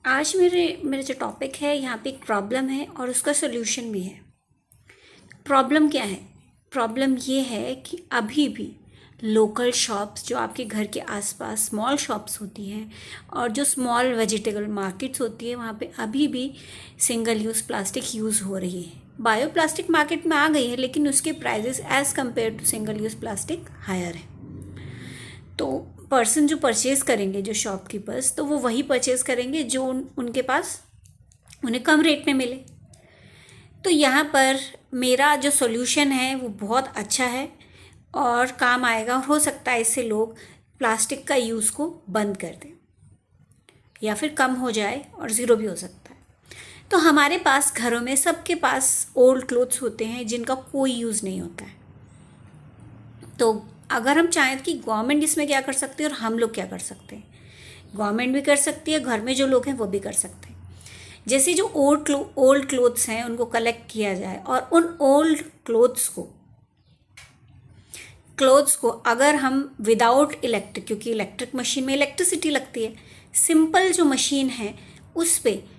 आज मेरा जो टॉपिक है यहाँ पे एक प्रॉब्लम है और उसका सोल्यूशन भी है। प्रॉब्लम क्या है? प्रॉब्लम ये है कि अभी भी लोकल शॉप्स जो आपके घर के आसपास स्मॉल शॉप्स होती हैं और जो स्मॉल वेजिटेबल मार्केट्स होती है वहाँ पे अभी भी सिंगल यूज़ प्लास्टिक यूज़ हो रही है। बायो प्लास्टिक मार्केट में आ गई है लेकिन उसके prices as compared to single use plastic higher है। तो पर्सन जो परचेज़ करेंगे, जो शॉपकीपर्स, तो वो वही परचेज़ करेंगे जो उनके पास उन्हें कम रेट में मिले। तो यहाँ पर मेरा जो सॉल्यूशन है वो बहुत अच्छा है और काम आएगा और हो सकता है इससे लोग प्लास्टिक का यूज़ को बंद कर दें या फिर कम हो जाए और ज़ीरो भी हो सकता है। तो हमारे पास घरों में सबके पास ओल्ड क्लोथ्स होते हैं जिनका कोई यूज़ नहीं होता है। तो अगर हम चाहें कि गवर्नमेंट इसमें क्या कर सकती है और हम लोग क्या कर सकते हैं, गवर्नमेंट भी कर सकती है, घर में जो लोग हैं वो भी कर सकते हैं। जैसे जो ओल्ड क्लोथ्स हैं उनको कलेक्ट किया जाए और उन ओल्ड क्लोथ्स को अगर हम विदाउट इलेक्ट्रिक, क्योंकि इलेक्ट्रिक मशीन में इलेक्ट्रिसिटी लगती है, सिंपल जो मशीन है उस पर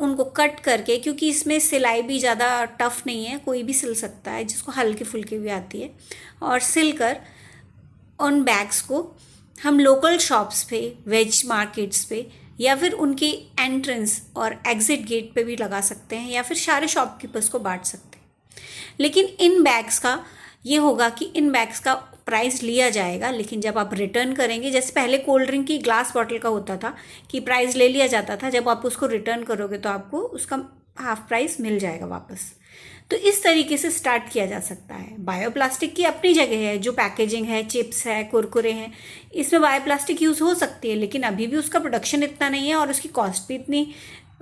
उनको कट करके, क्योंकि इसमें सिलाई भी ज़्यादा टफ नहीं है, कोई भी सिल सकता है जिसको हल्की फुल्की भी आती है, और सिल कर उन बैग्स को हम लोकल शॉप्स पे, वेज मार्केट्स पे या फिर उनके एंट्रेंस और एग्ज़िट गेट पे भी लगा सकते हैं या फिर सारे शॉपकीपर्स को बांट सकते हैं। लेकिन इन बैग्स का ये होगा कि इन बैग्स का प्राइस लिया जाएगा, लेकिन जब आप रिटर्न करेंगे, जैसे पहले कोल्ड ड्रिंक की ग्लास बॉटल का होता था कि प्राइस ले लिया जाता था, जब आप उसको रिटर्न करोगे तो आपको उसका हाफ प्राइस मिल जाएगा वापस। तो इस तरीके से स्टार्ट किया जा सकता है। बायोप्लास्टिक की अपनी जगह है, जो पैकेजिंग है, चिप्स है, कुरकुरे हैं, इसमें बायोप्लास्टिक यूज़ हो सकती है, लेकिन अभी भी उसका प्रोडक्शन इतना नहीं है और उसकी कॉस्ट भी इतनी,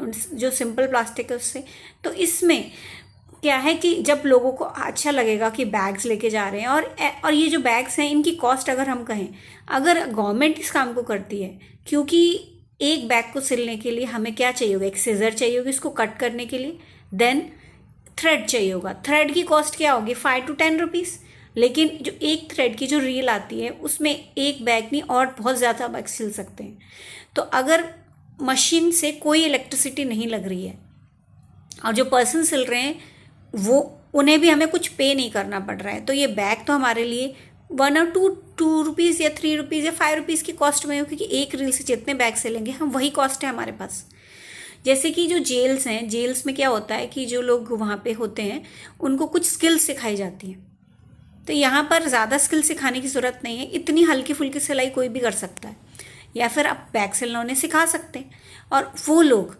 जो सिंपल प्लास्टिक है उससे। तो इसमें क्या है कि जब लोगों को अच्छा लगेगा कि बैग्स लेके जा रहे हैं, और ये जो बैग्स हैं इनकी कॉस्ट अगर हम कहें, अगर गवर्नमेंट इस काम को करती है, क्योंकि एक बैग को सिलने के लिए हमें क्या चाहिए होगा, एक सीजर चाहिए होगी इसको कट करने के लिए, देन थ्रेड चाहिए होगा। थ्रेड की कॉस्ट क्या होगी, 5 to 10 रुपीज़। लेकिन जो एक थ्रेड की जो रील आती है उसमें एक बैग नहीं और बहुत ज़्यादा बैग सिल सकते हैं। तो अगर मशीन से कोई इलेक्ट्रिसिटी नहीं लग रही है और जो पर्सन सिल रहे हैं वो, उन्हें भी हमें कुछ पे नहीं करना पड़ रहा है, तो ये बैग तो हमारे लिए 1 or 2 रुपीज़ या 3 रुपीज़ या 5 रुपीज़ की कॉस्ट में हो, क्योंकि एक रील से जितने बैग सिलेंगे हम वही कॉस्ट है हमारे पास। जैसे कि जो जेल्स हैं, जेल्स में क्या होता है कि जो लोग वहाँ पे होते हैं उनको कुछ स्किल्स सिखाई जाती हैं। तो यहाँ पर ज़्यादा स्किल सिखाने की ज़रूरत नहीं है, इतनी हल्की फुल्की सिलाई कोई भी कर सकता है, या फिर आप बैग सिलना उन्हें सिखा सकते हैं और वो लोग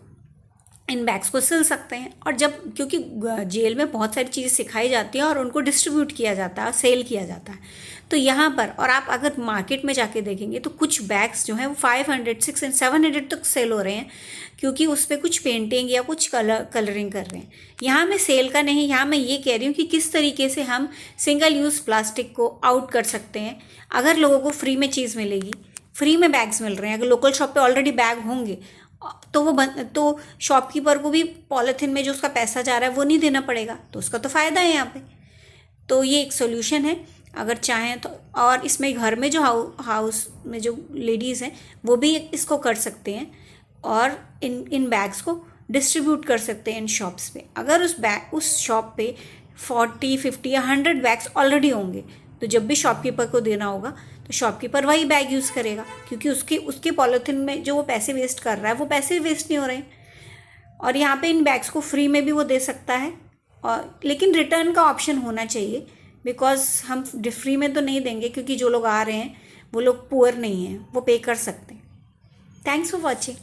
इन बैग्स को सिल सकते हैं। और जब, क्योंकि जेल में बहुत सारी चीज़ें सिखाई जाती हैं और उनको डिस्ट्रीब्यूट किया जाता है, सेल किया जाता है, तो यहाँ पर, और आप अगर मार्केट में जाके देखेंगे तो कुछ बैग्स जो हैं वो 500, 600, 700 तक सेल हो रहे हैं, क्योंकि उस पर कुछ पेंटिंग या कुछ कलरिंग कर रहे हैं। यहाँ मैं सेल का नहीं, यहाँ मैं ये कह रही हूँ कि किस तरीके से हम सिंगल यूज़ प्लास्टिक को आउट कर सकते हैं। अगर लोगों को फ्री में चीज़ मिलेगी, फ्री में बैग्स मिल रहे हैं, अगर लोकल शॉप पे ऑलरेडी बैग होंगे तो शॉपकीपर को भी पॉलीथिन में जो उसका पैसा जा रहा है वो नहीं देना पड़ेगा, तो उसका तो फ़ायदा है यहाँ पे। तो ये एक सोल्यूशन है अगर चाहें तो। और इसमें घर में जो हाउस में जो लेडीज़ हैं वो भी इसको कर सकते हैं और इन बैग्स को डिस्ट्रीब्यूट कर सकते हैं इन शॉप्स पे। अगर उस शॉप पे 40, 50 या 100 बैग्स ऑलरेडी होंगे, तो जब भी शॉपकीपर को देना होगा तो शॉपकीपर वही बैग यूज़ करेगा, क्योंकि उसके पॉलीथिन में जो वो पैसे वेस्ट कर रहा है वो पैसे वेस्ट नहीं हो रहे हैं। और यहाँ पे इन बैग्स को फ्री में भी वो दे सकता है, और लेकिन रिटर्न का ऑप्शन होना चाहिए, बिकॉज हम फ्री में तो नहीं देंगे, क्योंकि जो लोग आ रहे हैं वो लोग पुअर नहीं हैं, वो पे कर सकते हैं। Thanks for watching.